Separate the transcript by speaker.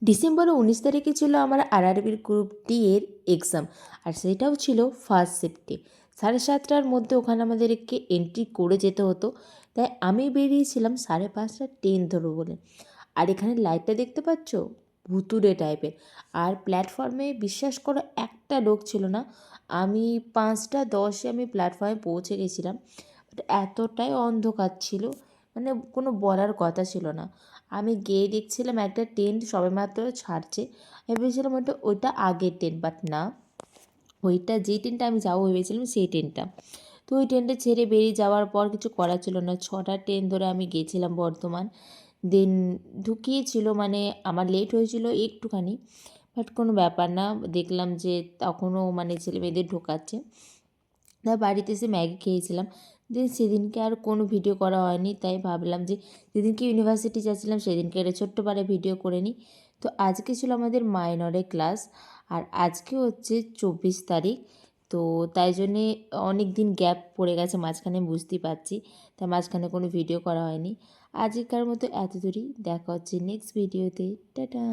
Speaker 1: ডিসেম্বরের 19 তারিখে ছিল আমার আরআরবির গ্রুপ ডি এর এক্সাম, আর সেটাও ছিল ফার্স্ট শিফটে। 7:30টার মধ্যে ওখানে আমাদেরকে এন্ট্রি করে যেতে হতো। তাই আমি বেরিয়েছিলাম 5:30টার ট্রেন ধরবো বলে। আর এখানে লাইটটা দেখতে পাচ্ছ, ভুতুড়ে টাইপের। আর প্ল্যাটফর্মে বিশ্বাস করো একটা লোক ছিল না। আমি 5:10-এ আমি প্ল্যাটফর্মে পৌঁছে গেছিলাম, বাট এতটাই অন্ধকার ছিল, মানে কোনো বলার কথা ছিল না। আমি গিয়ে দেখছিলাম একটা ট্রেন সবেমাত্র ছাড়ছে। আমি ভেবেছিলাম ওইটা আগের ট্রেন, বাট না, ওইটা যে ট্রেনটা আমি যাবো ভেবেছিলাম সেই ট্রেনটা। তো ওই ট্রেনটা ছেড়ে বেরিয়ে যাওয়ার পর কিছু করার ছিল না, 6টা ট্রেন ধরে আমি গিয়েছিলাম বর্ধমান। দেন ঢুকিয়েছিল, মানে আমার লেট হয়েছিল একটুখানি, বাট কোনো ব্যাপার না। দেখলাম যে তখনও মানে ছেলেমেয়েদের ঢোকাচ্ছে। তাই বাড়িতে এসে ম্যাগি খেয়েছিলাম। দেন সেদিনকে আর কোনো ভিডিও করা হয়নি, তাই ভাবলাম যে যেদিনকে ইউনিভার্সিটি যাচ্ছিলাম সেদিনকে একটা ছোট্ট পারে ভিডিও করে নিই। তো আজকে ছিল আমাদের মাইনরের ক্লাস, আর আজকে হচ্ছে 24 তারিখ। তো তাই জন্যে অনেক দিন গ্যাপ পড়ে গেছে মাঝখানে, বুঝতেই পারছি। তাই মাঝখানে কোনো ভিডিও করা হয়নি। আজকের মতো এত দূরই, দেখা হচ্ছে নেক্সট ভিডিওতে। টাটা।